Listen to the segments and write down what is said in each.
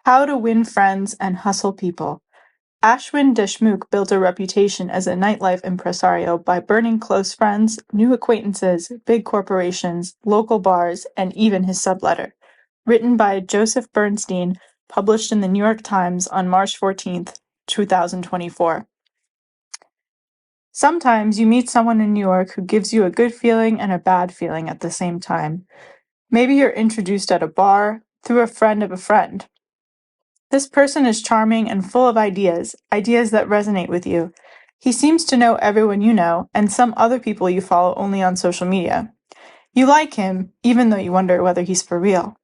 How to Win Friends and Hustle People. Ashwin Deshmukh built a reputation as a nightlife impresario by burning close friends, new acquaintances, big corporations, local bars, and even his subletter. Written by Joseph Bernstein, published in the New York Times on March 14th, 2024. Sometimes you meet someone in New York who gives you a good feeling and a bad feeling at the same time. Maybe you're introduced at a bar, through a friend of a friend. This person is charming and full of ideas that resonate with you. He seems to know everyone you know, and some other people you follow only on social media. You like him, even though you wonder whether he's for real.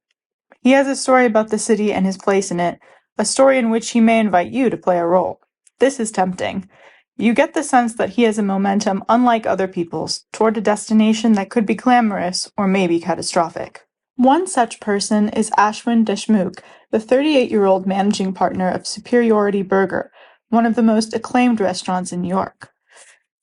He has a story about the city and his place in it, a story in which he may invite you to play a role. This is tempting. You get the sense that he has a momentum unlike other people's, toward a destination that could be glamorous or maybe catastrophic. One such person is Ashwin Deshmukh, the 38-year-old managing partner of Superiority Burger, one of the most acclaimed restaurants in New York.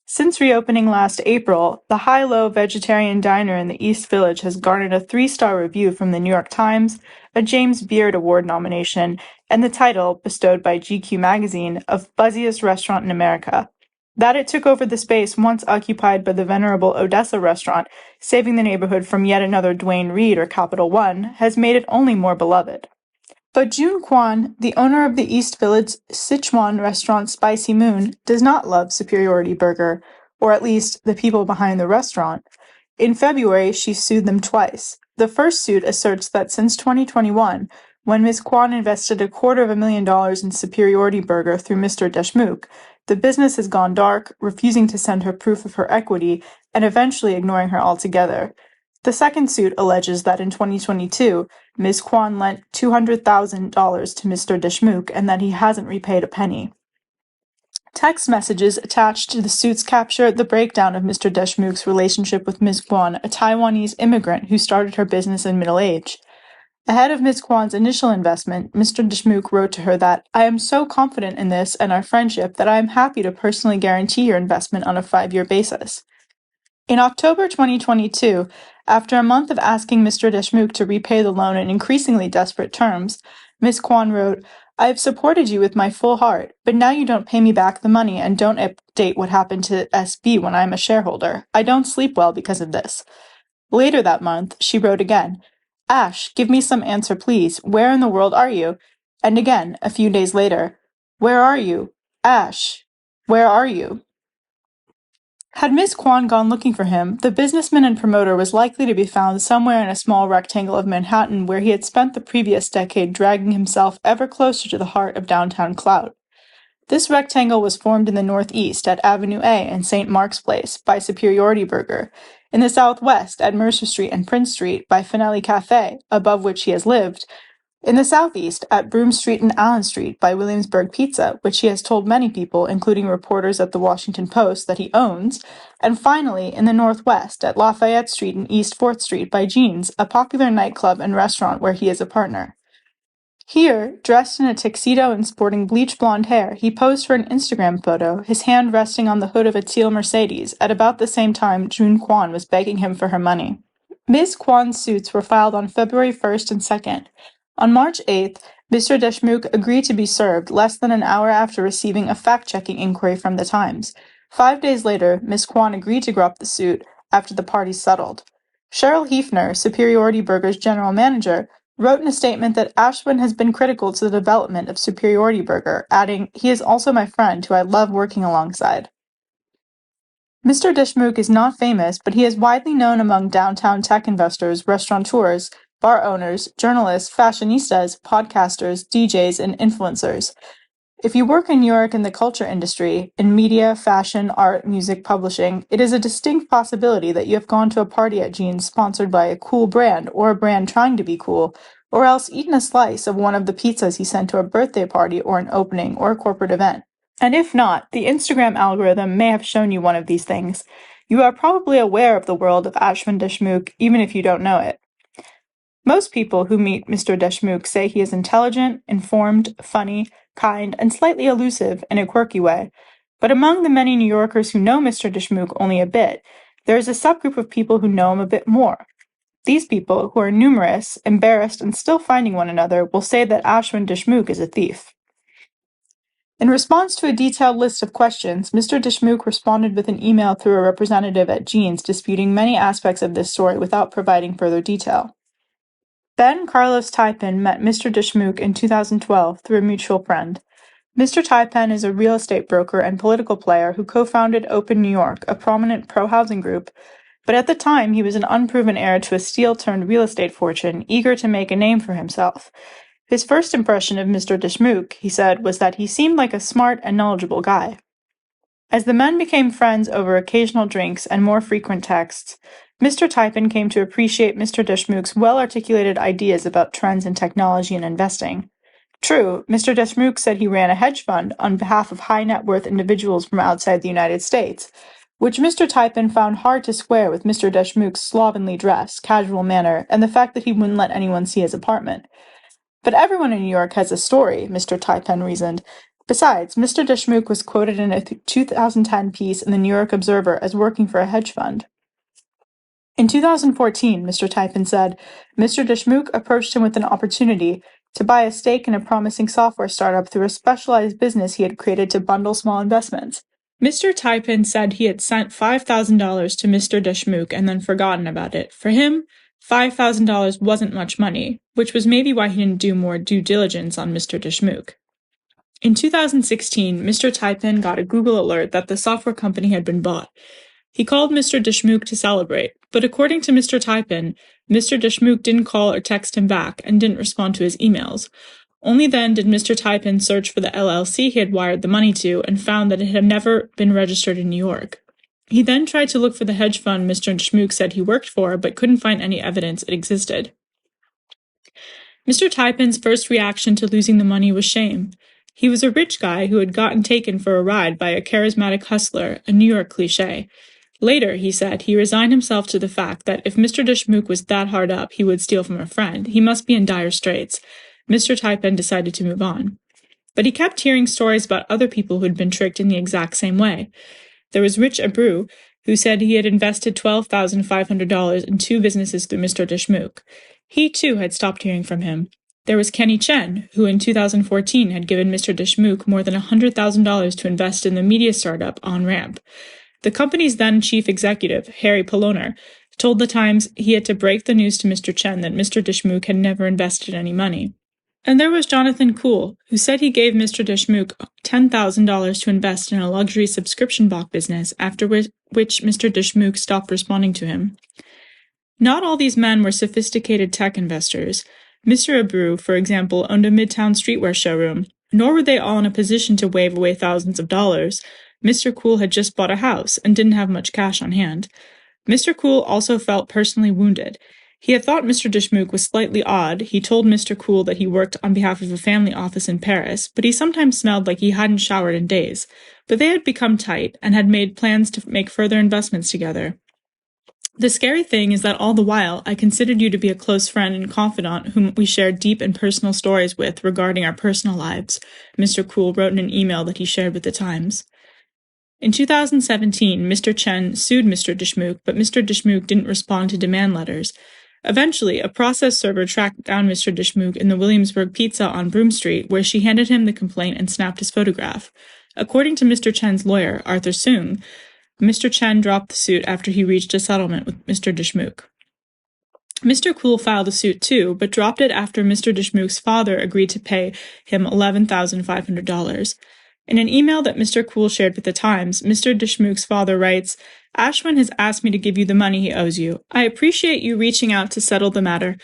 Since reopening last April, the high-low vegetarian diner in the East Village has garnered a 3-star review from the New York Times, a James Beard Award nomination, and the title, bestowed by GQ magazine, of Buzziest Restaurant in America. That it took over the space once occupied by the venerable Odessa restaurant, saving the neighborhood from yet another Duane Reade or Capital One, has made it only more beloved. But June Kwan, the owner of the East Village Sichuan restaurant Spicy Moon, does not love Superiority Burger, or at least the people behind the restaurant. In February, she sued them twice. The first suit asserts that since 2021, when Ms. Kwan invested $250,000 in Superiority Burger through Mr. Deshmukh, the business has gone dark, refusing to send her proof of her equity, and eventually ignoring her altogether. The second suit alleges that in 2022, Ms. Kwan lent $200,000 to Mr. Deshmukh and that he hasn't repaid a penny. Text messages attached to the suits capture the breakdown of Mr. Deshmukh's relationship with Ms. Kwan, a Taiwanese immigrant who started her business in middle age. Ahead of Ms. Kwan's initial investment, Mr. Deshmukh wrote to her that, "I am so confident in this and our friendship that I am happy to personally guarantee your investment on a 5-year basis." In October 2022, after a month of asking Mr. Deshmukh to repay the loan in increasingly desperate terms, Ms. Kwan wrote, "I have supported you with my full heart, but now you don't pay me back the money and don't update what happened to SB when I am a shareholder. I don't sleep well because of this." Later that month, she wrote again, "Ash, give me some answer please. Where in the world are you?" And again, a few days later, "Where are you? Ash, where are you?" Had Miss Kwan gone looking for him, the businessman and promoter was likely to be found somewhere in a small rectangle of Manhattan where he had spent the previous decade dragging himself ever closer to the heart of downtown clout. This rectangle was formed in the northeast at Avenue A and St. Mark's Place by Superiority Burger, in the southwest at Mercer Street and Prince Street by Finale Cafe, above which he has lived, in the southeast, at Broome Street and Allen Street by Williamsburg Pizza, which he has told many people, including reporters at the Washington Post, that he owns, and finally in the northwest, at Lafayette Street and East 4th Street by Jean's, a popular nightclub and restaurant where he is a partner. Here, dressed in a tuxedo and sporting bleach blonde hair, he posed for an Instagram photo, his hand resting on the hood of a teal Mercedes, at about the same time June Kwan was begging him for her money. Ms. Kwan's suits were filed on February 1st and 2nd. On March 8th, Mr. Deshmukh agreed to be served less than an hour after receiving a fact-checking inquiry from the Times. 5 days later, Ms. Kwan agreed to drop the suit after the parties settled. Cheryl Hefner, Superiority Burger's general manager, wrote in a statement that Ashwin has been critical to the development of Superiority Burger, adding, "He is also my friend who I love working alongside." Mr. Deshmukh is not famous, but he is widely known among downtown tech investors, restaurateurs, bar owners, journalists, fashionistas, podcasters, DJs, and influencers. If you work in New York in the culture industry, in media, fashion, art, music, publishing, it is a distinct possibility that you have gone to a party at Jean's sponsored by a cool brand or a brand trying to be cool, or else eaten a slice of one of the pizzas he sent to a birthday party or an opening or a corporate event. And if not, the Instagram algorithm may have shown you one of these things. You are probably aware of the world of Ashwin Deshmukh, even if you don't know it. Most people who meet Mr. Deshmukh say he is intelligent, informed, funny, kind, and slightly elusive in a quirky way. But among the many New Yorkers who know Mr. Deshmukh only a bit, there is a subgroup of people who know him a bit more. These people, who are numerous, embarrassed, and still finding one another, will say that Ashwin Deshmukh is a thief. In response to a detailed list of questions, Mr. Deshmukh responded with an email through a representative at Jeans disputing many aspects of this story without providing further detail. Then Carlos Taipin met Mr. Deshmukh in 2012 through a mutual friend. Mr. Taipin is a real estate broker and political player who co-founded Open New York, a prominent pro-housing group, but at the time he was an unproven heir to a steel-turned real estate fortune, eager to make a name for himself. His first impression of Mr. Deshmukh, he said, was that he seemed like a smart and knowledgeable guy. As the men became friends over occasional drinks and more frequent texts, Mr. Taipin came to appreciate Mr. Deshmukh's well-articulated ideas about trends in technology and investing. True, Mr. Deshmukh said he ran a hedge fund on behalf of high-net-worth individuals from outside the United States, which Mr. Taipin found hard to square with Mr. Deshmukh's slovenly dress, casual manner, and the fact that he wouldn't let anyone see his apartment. But everyone in New York has a story, Mr. Taipin reasoned. Besides, Mr. Deshmukh was quoted in a 2010 piece in the New York Observer as working for a hedge fund. In 2014, Mr. Taipin said, Mr. Deshmukh approached him with an opportunity to buy a stake in a promising software startup through a specialized business he had created to bundle small investments. Mr. Taipin said he had sent $5,000 to Mr. Deshmukh and then forgotten about it. For him, $5,000 wasn't much money, which was maybe why he didn't do more due diligence on Mr. Deshmukh. In 2016, Mr. Taipin got a Google alert that the software company had been bought. He called Mr. Deshmukh to celebrate, but according to Mr. Taipin, Mr. Deshmukh didn't call or text him back and didn't respond to his emails. Only then did Mr. Taipin search for the LLC he had wired the money to and found that it had never been registered in New York. He then tried to look for the hedge fund Mr. Deshmukh said he worked for, but couldn't find any evidence it existed. Mr. Taipin's first reaction to losing the money was shame. He was a rich guy who had gotten taken for a ride by a charismatic hustler, a New York cliché. Later, he said, he resigned himself to the fact that if Mr. Deshmukh was that hard up he would steal from a friend, he must be in dire straits. Mr. Taipin decided to move on. But he kept hearing stories about other people who had been tricked in the exact same way. There was Rich Abreu, who said he had invested $12,500 in 2 businesses through Mr. Deshmukh. He, too, had stopped hearing from him. There was Kenny Chen, who in 2014 had given Mr. Deshmukh more than $100,000 to invest in the media startup OnRamp. The company's then chief executive, Harry Poloner, told The Times he had to break the news to Mr. Chen that Mr. Deshmukh had never invested any money. And there was Jonathan Kuhl, who said he gave Mr. Deshmukh $10,000 to invest in a luxury subscription box business, after which Mr. Deshmukh stopped responding to him. Not all these men were sophisticated tech investors. Mr. Abreu, for example, owned a midtown streetwear showroom, nor were they all in a position to wave away thousands of dollars. Mr. Kuhl had just bought a house and didn't have much cash on hand. Mr. Kuhl also felt personally wounded. He had thought Mr. Deshmukh was slightly odd. He told Mr. Kuhl that he worked on behalf of a family office in Paris, but he sometimes smelled like he hadn't showered in days. But they had become tight and had made plans to make further investments together. The scary thing is that all the while, I considered you to be a close friend and confidant whom we shared deep and personal stories with regarding our personal lives, Mr. Kuhl wrote in an email that he shared with The Times. In 2017, Mr. Chen sued Mr. Deshmukh, but Mr. Deshmukh didn't respond to demand letters. Eventually, a process server tracked down Mr. Deshmukh in the Williamsburg Pizza on Broome Street, where she handed him the complaint and snapped his photograph. According to Mr. Chen's lawyer, Arthur Soong, Mr. Chen dropped the suit after he reached a settlement with Mr. Deshmukh. Mr. Kuhl filed a suit too, but dropped it after Mr. Deshmukh's father agreed to pay him $11,500. In an email that Mr. Kuhl shared with The Times, Mr. Deshmukh's father writes, Ashwin has asked me to give you the money he owes you. I appreciate you reaching out to settle the matter.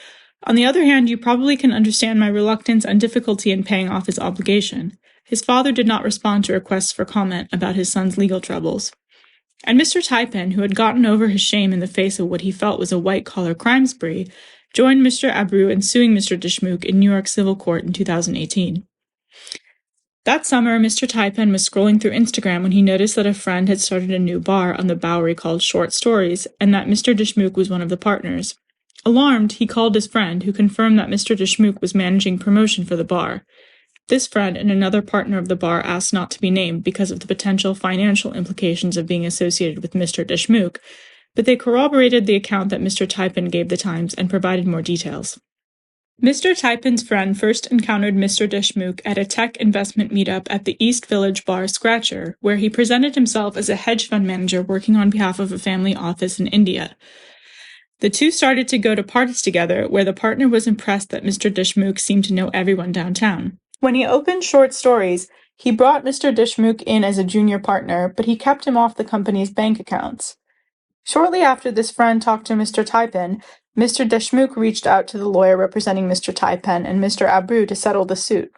On the other hand, you probably can understand my reluctance and difficulty in paying off his obligation. His father did not respond to requests for comment about his son's legal troubles. And Mr. Taipin, who had gotten over his shame in the face of what he felt was a white-collar crime spree, joined Mr. Abreu in suing Mr. Deshmukh in New York Civil Court in 2018. That summer, Mr. Taipin was scrolling through Instagram when he noticed that a friend had started a new bar on the Bowery called Short Stories, and that Mr. Deshmukh was one of the partners. Alarmed, he called his friend, who confirmed that Mr. Deshmukh was managing promotion for the bar. This friend and another partner of the bar asked not to be named because of the potential financial implications of being associated with Mr. Deshmukh, but they corroborated the account that Mr. Taipin gave the Times and provided more details. Mr. Taipin's friend first encountered Mr. Deshmukh at a tech investment meetup at the East Village bar Scratcher, where he presented himself as a hedge fund manager working on behalf of a family office in India. The two started to go to parties together, where the partner was impressed that Mr. Deshmukh seemed to know everyone downtown. When he opened Short Stories, he brought Mr. Deshmukh in as a junior partner, but he kept him off the company's bank accounts. Shortly after this friend talked to Mr. Taipin, Mr. Deshmukh reached out to the lawyer representing Mr. Taipin and Mr. Abreu to settle the suit,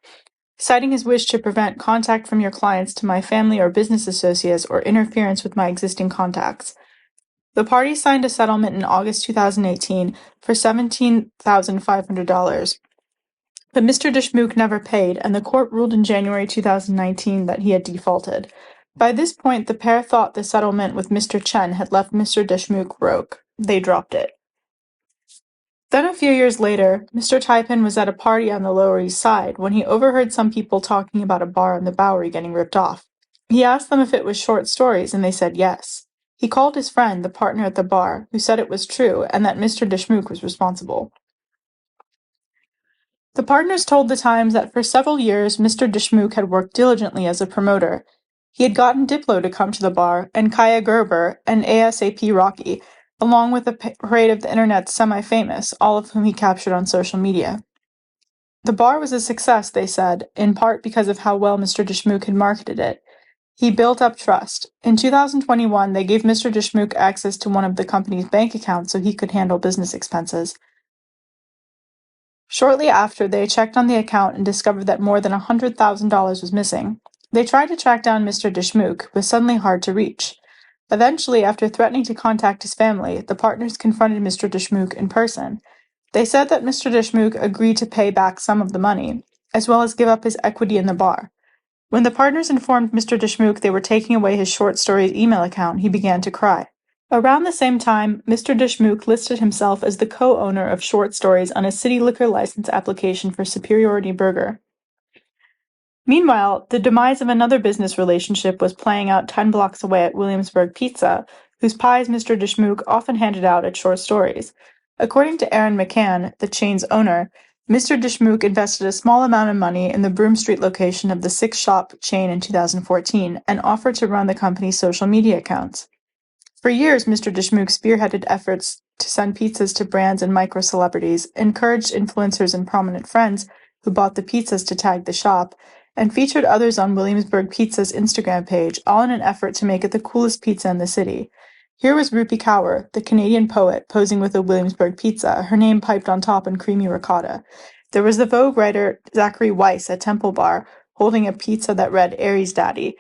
citing his wish to prevent contact from your clients to my family or business associates or interference with my existing contacts. The parties signed a settlement in August 2018 for $17,500. But Mr. Deshmukh never paid, and the court ruled in January 2019 that he had defaulted. By this point, the pair thought the settlement with Mr. Chen had left Mr. Deshmukh broke. They dropped it. Then a few years later, Mr. Taipin was at a party on the Lower East Side when he overheard some people talking about a bar on the Bowery getting ripped off. He asked them if it was Short Stories, and they said yes. He called his friend, the partner at the bar, who said it was true and that Mr. Deshmukh was responsible. The partners told the Times that for several years Mr. Deshmukh had worked diligently as a promoter. He had gotten Diplo to come to the bar, and Kaya Gerber, and ASAP Rocky, along with a parade of the internet's semi-famous, all of whom he captured on social media. The bar was a success, they said, in part because of how well Mr. Deshmukh had marketed it. He built up trust. In 2021, they gave Mr. Deshmukh access to one of the company's bank accounts so he could handle business expenses. Shortly after, they checked on the account and discovered that more than $100,000 was missing. They tried to track down Mr. Deshmukh, who was suddenly hard to reach. Eventually, after threatening to contact his family, the partners confronted Mr. Deshmukh in person. They said that Mr. Deshmukh agreed to pay back some of the money, as well as give up his equity in the bar. When the partners informed Mr. Deshmukh they were taking away his Short Stories email account, he began to cry. Around the same time, Mr. Deshmukh listed himself as the co-owner of Short Stories on a city liquor license application for Superiority Burger. Meanwhile, the demise of another business relationship was playing out 10 blocks away at Williamsburg Pizza, whose pies Mr. Deshmukh often handed out at Short Stories. According to Aaron McCann, the chain's owner, Mr. Deshmukh invested a small amount of money in the Broome Street location of the six-shop chain in 2014 and offered to run the company's social media accounts. For years, Mr. Deshmukh spearheaded efforts to send pizzas to brands and micro-celebrities, encouraged influencers and prominent friends who bought the pizzas to tag the shop, and featured others on Williamsburg Pizza's Instagram page, all in an effort to make it the coolest pizza in the city. Here was Rupi Kaur, the Canadian poet, posing with a Williamsburg pizza, her name piped on top in creamy ricotta. There was the Vogue writer Zachary Weiss at Temple Bar, holding a pizza that read Aries Daddy.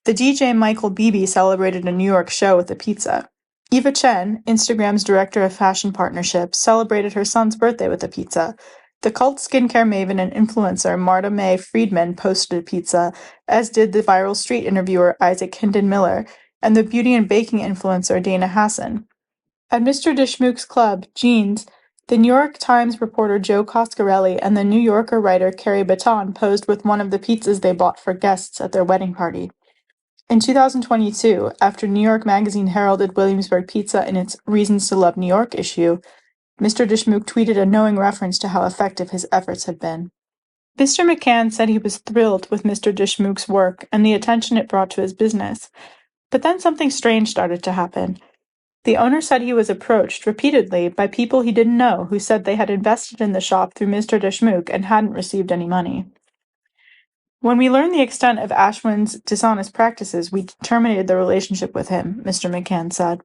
The DJ Michael Beebe celebrated a New York show with a pizza. Eva Chen, Instagram's director of fashion partnerships, celebrated her son's birthday with a pizza. The cult skincare maven and influencer Marta Mae Friedman posted a pizza, as did the viral street interviewer Isaac Hinden Miller and the beauty and baking influencer Dana Hassan. At Mr. Deshmukh's club, Jeans, the New York Times reporter Joe Coscarelli and the New Yorker writer Carrie Baton posed with one of the pizzas they bought for guests at their wedding party. In 2022, after New York Magazine heralded Williamsburg Pizza in its Reasons to Love New York issue, Mr. Deshmukh tweeted a knowing reference to how effective his efforts had been. Mr. McCann said he was thrilled with Mr. Deshmukh's work and the attention it brought to his business. But then something strange started to happen. The owner said he was approached repeatedly by people he didn't know who said they had invested in the shop through Mr. Deshmukh and hadn't received any money. When we learned the extent of Ashwin's dishonest practices, we terminated the relationship with him, Mr. McCann said.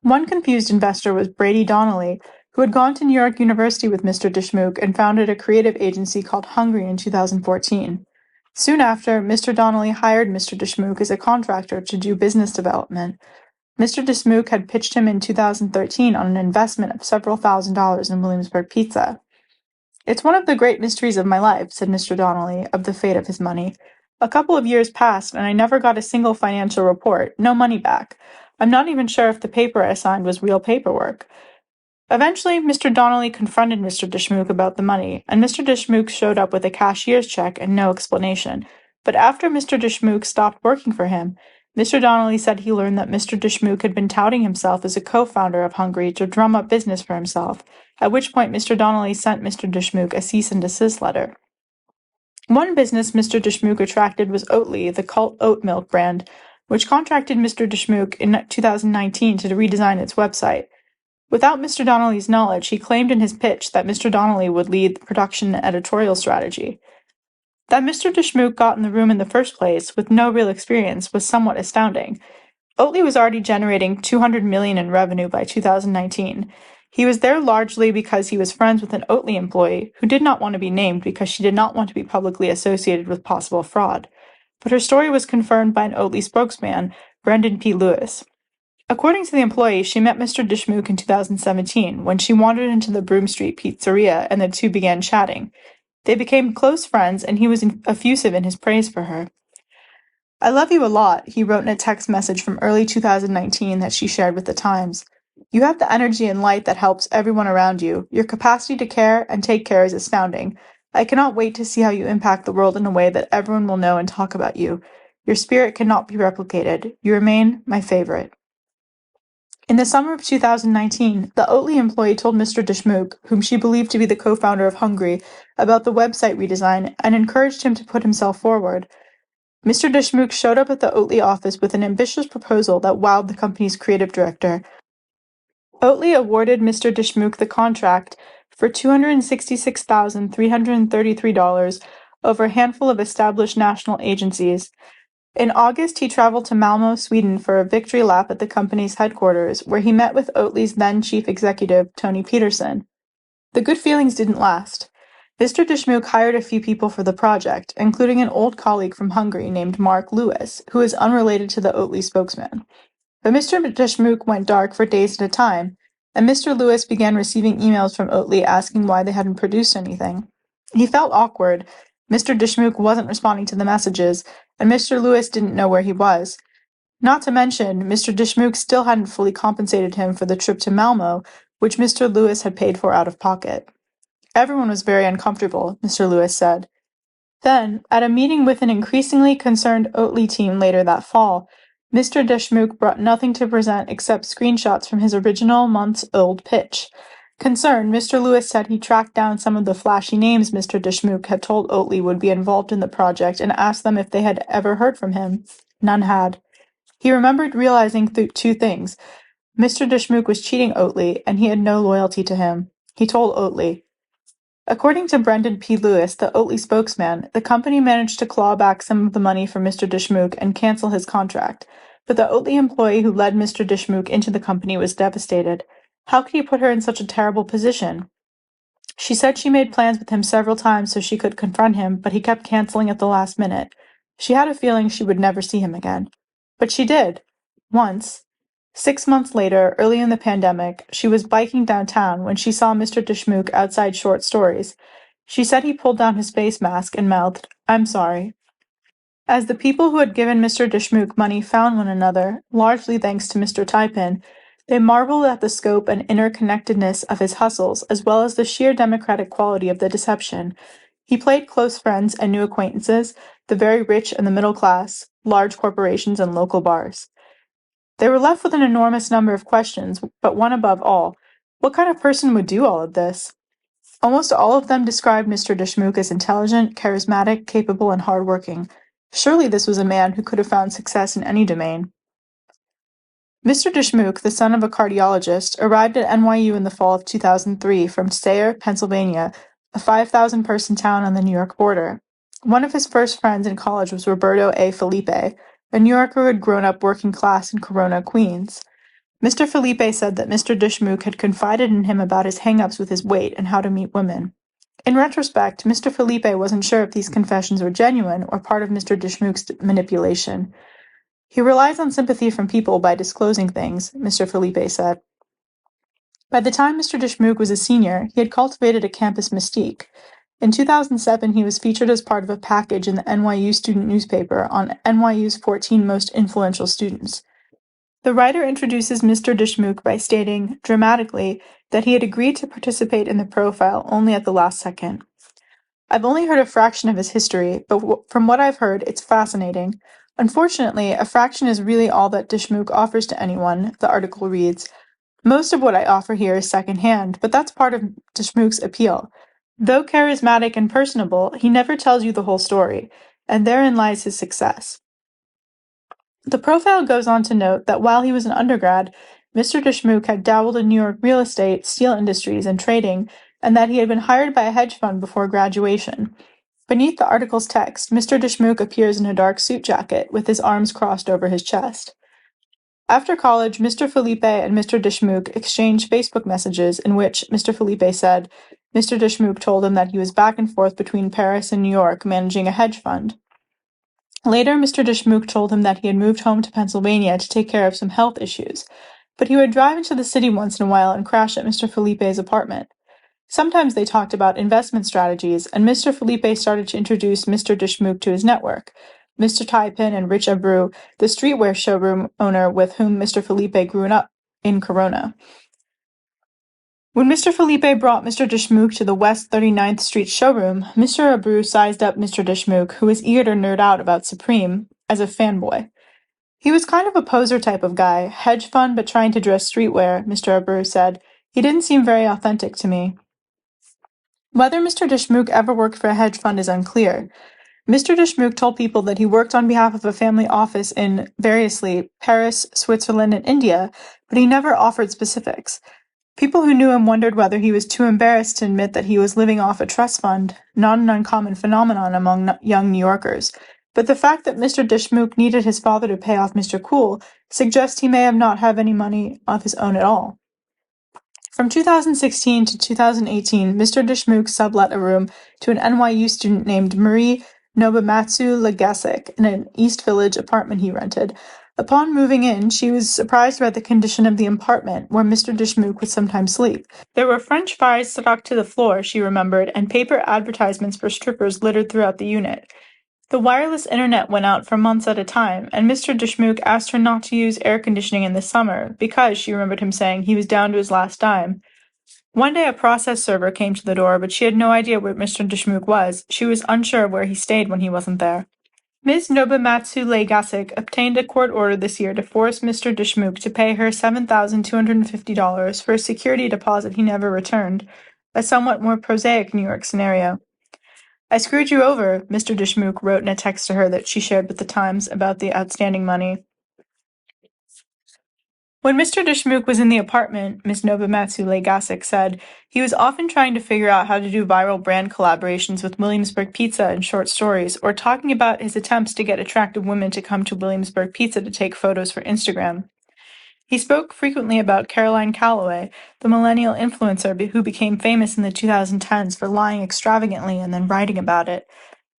One confused investor was Brady Donnelly, who had gone to New York University with Mr. Deshmukh and founded a creative agency called Hungry in 2014. Soon after, Mr. Donnelly hired Mr. Deshmukh as a contractor to do business development. Mr. Deshmukh had pitched him in 2013 on an investment of several $1,000s in Williamsburg Pizza. "It's one of the great mysteries of my life," said Mr. Donnelly, of the fate of his money. "A couple of years passed, and I never got a single financial report, no money back. I'm not even sure if the paper I signed was real paperwork." Eventually, Mr. Donnelly confronted Mr. Deshmukh about the money, and Mr. Deshmukh showed up with a cashier's check and no explanation. But after Mr. Deshmukh stopped working for him, Mr. Donnelly said he learned that Mr. Deshmukh had been touting himself as a co-founder of Hungry to drum up business for himself, at which point Mr. Donnelly sent Mr. Deshmukh a cease and desist letter. One business Mr. Deshmukh attracted was Oatly, the cult oat milk brand, which contracted Mr. Deshmukh in 2019 to redesign its website. Without Mr. Donnelly's knowledge, he claimed in his pitch that Mr. Donnelly would lead the production and editorial strategy. That Mr. Deshmukh got in the room in the first place, with no real experience, was somewhat astounding. Oatly was already generating $200 million in revenue by 2019. He was there largely because he was friends with an Oatly employee who did not want to be named because she did not want to be publicly associated with possible fraud. But her story was confirmed by an Oatly spokesman, Brendan P. Lewis. According to the employee, she met Mr. Deshmukh in 2017 when she wandered into the Broome Street Pizzeria and the two began chatting. They became close friends and he was effusive in his praise for her. "I love you a lot," he wrote in a text message from early 2019 that she shared with the Times. "You have the energy and light that helps everyone around you. Your capacity to care and take care is astounding. I cannot wait to see how you impact the world in a way that everyone will know and talk about you. Your spirit cannot be replicated. You remain my favorite." In the summer of 2019, the Oatly employee told Mr. Deshmukh, whom she believed to be the co-founder of Hungry, about the website redesign and encouraged him to put himself forward. Mr. Deshmukh showed up at the Oatly office with an ambitious proposal that wowed the company's creative director. Oatly awarded Mr. Deshmukh the contract for $266,333 over a handful of established national agencies. In August, he traveled to Malmö, Sweden for a victory lap at the company's headquarters, where he met with Oatly's then chief executive, Tony Peterson. The good feelings didn't last. Mr. Deshmukh hired a few people for the project, including an old colleague from Hungary named Mark Lewis, who is unrelated to the Oatly spokesman. But Mr. Deshmukh went dark for days at a time, and Mr. Lewis began receiving emails from Oatly asking why they hadn't produced anything. He felt awkward. Mr. Deshmukh wasn't responding to the messages, and Mr. Lewis didn't know where he was. Not to mention, Mr. Deshmukh still hadn't fully compensated him for the trip to Malmö, which Mr. Lewis had paid for out of pocket. Everyone was very uncomfortable, Mr. Lewis said. Then, at a meeting with an increasingly concerned Oatly team later that fall, Mr. Deshmukh brought nothing to present except screenshots from his original months-old pitch. Concerned, Mr. Lewis said he tracked down some of the flashy names Mr. Deshmukh had told Oatly would be involved in the project and asked them if they had ever heard from him. None had. He remembered realizing two things. Mr. Deshmukh was cheating Oatly, and he had no loyalty to him. He told Oatly. According to Brendan P. Lewis, the Oatly spokesman, the company managed to claw back some of the money from Mr. Deshmukh and cancel his contract. But the Oatly employee who led Mr. Deshmukh into the company was devastated. How could he put her in such a terrible position? She said she made plans with him several times so she could confront him, but he kept canceling at the last minute. She had a feeling she would never see him again. But she did. Once. 6 months later, early in the pandemic, she was biking downtown when she saw Mr. Deshmukh outside Short Stories. She said he pulled down his face mask and mouthed, "I'm sorry." As the people who had given Mr. Deshmukh money found one another, largely thanks to Mr. Taipin, they marveled at the scope and interconnectedness of his hustles, as well as the sheer democratic quality of the deception. He played close friends and new acquaintances, the very rich and the middle class, large corporations and local bars. They were left with an enormous number of questions, but one above all, what kind of person would do all of this? Almost all of them described Mr. Deshmukh as intelligent, charismatic, capable, and hardworking. Surely this was a man who could have found success in any domain. Mr. Deshmukh, the son of a cardiologist, arrived at NYU in the fall of 2003 from Sayre, Pennsylvania, a 5,000-person town on the New York border. One of his first friends in college was Roberto A. Felipe, a New Yorker who had grown up working class in Corona, Queens. Mr. Felipe said that Mr. Deshmukh had confided in him about his hang-ups with his weight and how to meet women. In retrospect, Mr. Felipe wasn't sure if these confessions were genuine or part of Mr. Deshmukh's manipulation. He relies on sympathy from people by disclosing things, Mr. Felipe said. By the time Mr. Deshmukh was a senior, he had cultivated a campus mystique. In 2007, he was featured as part of a package in the NYU student newspaper on NYU's 14 most influential students. The writer introduces Mr. Deshmukh by stating, dramatically, that he had agreed to participate in the profile only at the last second. I've only heard a fraction of his history, but from what I've heard, it's fascinating. Unfortunately, a fraction is really all that Deshmukh offers to anyone, the article reads. Most of what I offer here is secondhand, but that's part of Deshmukh's appeal. Though charismatic and personable, he never tells you the whole story, and therein lies his success. The profile goes on to note that while he was an undergrad, Mr. Deshmukh had dabbled in New York real estate, steel industries, and trading, and that he had been hired by a hedge fund before graduation. Beneath the article's text, Mr. Deshmukh appears in a dark suit jacket, with his arms crossed over his chest. After college, Mr. Felipe and Mr. Deshmukh exchanged Facebook messages in which Mr. Felipe said Mr. Deshmukh told him that he was back and forth between Paris and New York managing a hedge fund. Later, Mr. Deshmukh told him that he had moved home to Pennsylvania to take care of some health issues, but he would drive into the city once in a while and crash at Mr. Felipe's apartment. Sometimes they talked about investment strategies, and Mr. Felipe started to introduce Mr. Deshmukh to his network. Mr. Taipin and Rich Abreu, the streetwear showroom owner with whom Mr. Felipe grew up in Corona. When Mr. Felipe brought Mr. Deshmukh to the West 39th Street showroom, Mr. Abreu sized up Mr. Deshmukh, who was eager to nerd out about Supreme, as a fanboy. He was kind of a poser type of guy, hedge fund but trying to dress streetwear, Mr. Abreu said. He didn't seem very authentic to me. Whether Mr. Deshmukh ever worked for a hedge fund is unclear. Mr. Deshmukh told people that he worked on behalf of a family office in, variously, Paris, Switzerland, and India, but he never offered specifics. People who knew him wondered whether he was too embarrassed to admit that he was living off a trust fund, not an uncommon phenomenon among young New Yorkers. But the fact that Mr. Deshmukh needed his father to pay off Mr. Cool suggests he may have not had any money of his own at all. From 2016 to 2018, Mr. Deshmukh sublet a room to an NYU student named Marie Nobumatsu Legasek in an East Village apartment he rented. Upon moving in, she was surprised by the condition of the apartment, where Mr. Deshmukh would sometimes sleep. There were French fries stuck to the floor, she remembered, and paper advertisements for strippers littered throughout the unit. The wireless internet went out for months at a time, and Mr. Deshmukh asked her not to use air conditioning in the summer, because, she remembered him saying, he was down to his last dime. One day a process server came to the door, but she had no idea where Mr. Deshmukh was. She was unsure where he stayed when he wasn't there. Ms. Nobumatsu Legasek obtained a court order this year to force Mr. Deshmukh to pay her $7,250 for a security deposit he never returned, a somewhat more prosaic New York scenario. I screwed you over, Mr. Deshmukh wrote in a text to her that she shared with the Times about the outstanding money. When Mr. Deshmukh was in the apartment, Ms. Nobumatsu Legasek said, he was often trying to figure out how to do viral brand collaborations with Williamsburg Pizza and short stories, or talking about his attempts to get attractive women to come to Williamsburg Pizza to take photos for Instagram. He spoke frequently about Caroline Calloway, the millennial influencer who became famous in the 2010s for lying extravagantly and then writing about it.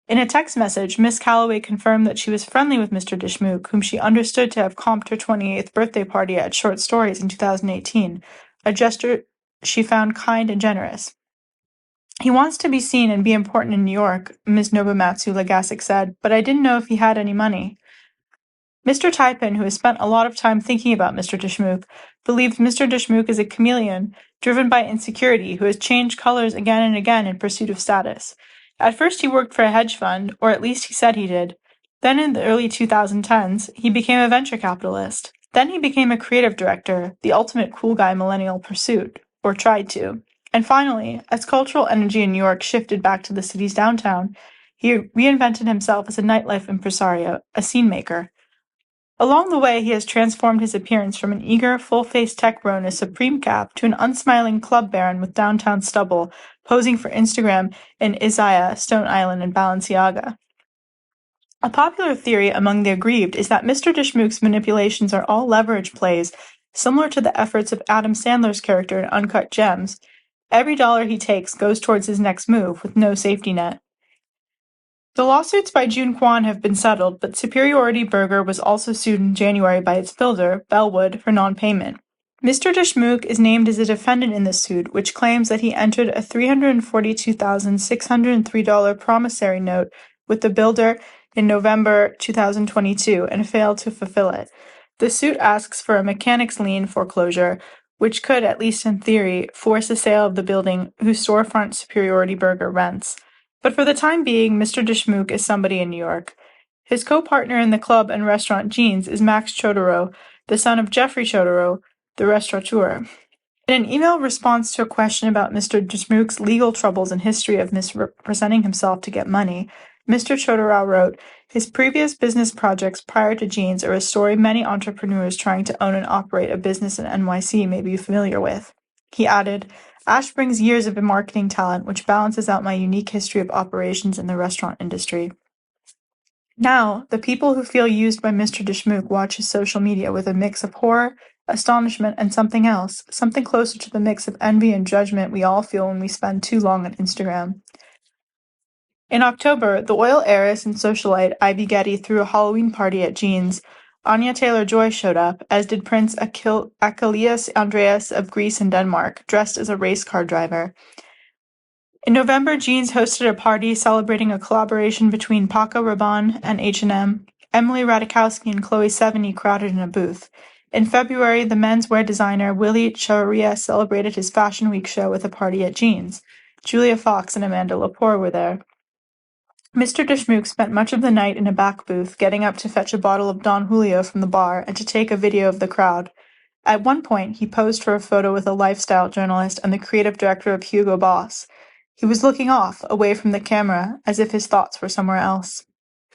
In a text message, Miss Calloway confirmed that she was friendly with Mr. Deshmukh, whom she understood to have comped her 28th birthday party at Short Stories in 2018, a gesture she found kind and generous. He wants to be seen and be important in New York, Ms. Nobumatsu Legasek said, but I didn't know if he had any money. Mr. Taipin, who has spent a lot of time thinking about Mr. Deshmukh, believes Mr. Deshmukh is a chameleon, driven by insecurity, who has changed colors again and again in pursuit of status. At first he worked for a hedge fund, or at least he said he did. Then in the early 2010s, he became a venture capitalist. Then he became a creative director, the ultimate cool guy millennial pursuit, or tried to. And finally, as cultural energy in New York shifted back to the city's downtown, he reinvented himself as a nightlife impresario, a scene maker. Along the way, he has transformed his appearance from an eager, full-faced tech bro in a Supreme cap to an unsmiling club baron with downtown stubble, posing for Instagram in Isaiah, Stone Island, and Balenciaga. A popular theory among the aggrieved is that Mr. Deshmukh's manipulations are all leverage plays, similar to the efforts of Adam Sandler's character in Uncut Gems. Every dollar he takes goes towards his next move, with no safety net. The lawsuits by June Kwan have been settled, but Superiority Burger was also sued in January by its builder, Bellwood, for non-payment. Mr. Deshmukh is named as a defendant in this suit, which claims that he entered a $342,603 promissory note with the builder in November 2022 and failed to fulfill it. The suit asks for a mechanics lien foreclosure, which could, at least in theory, force a sale of the building whose storefront Superiority Burger rents. But for the time being, Mr. Deshmukh is somebody in New York. His co-partner in the club and restaurant Jeans is Max Chodorow, the son of Jeffrey Chodorow, the restaurateur. In an email response to a question about Mr. Deshmukh's legal troubles and history of misrepresenting himself to get money, Mr. Chodorow wrote, "His previous business projects prior to Jeans are a story many entrepreneurs trying to own and operate a business in NYC may be familiar with." He added, "Ash brings years of marketing talent, which balances out my unique history of operations in the restaurant industry." Now, the people who feel used by Mr. Deshmukh watch his social media with a mix of horror, astonishment, and something else, something closer to the mix of envy and judgment we all feel when we spend too long on Instagram. In October, the oil heiress and socialite Ivy Getty threw a Halloween party at Jean's. Anya Taylor-Joy showed up, as did Prince Achilles Andreas of Greece and Denmark, dressed as a race car driver. In November, Jeans hosted a party celebrating a collaboration between Paco Rabanne and H&M. Emily Ratajkowski and Chloe Sevigny crowded in a booth. In February, the menswear designer Willy Chavarria celebrated his Fashion Week show with a party at Jeans. Julia Fox and Amanda Lepore were there. Mr. Deshmukh spent much of the night in a back booth, getting up to fetch a bottle of Don Julio from the bar and to take a video of the crowd. At one point, he posed for a photo with a lifestyle journalist and the creative director of Hugo Boss. He was looking off, away from the camera, as if his thoughts were somewhere else.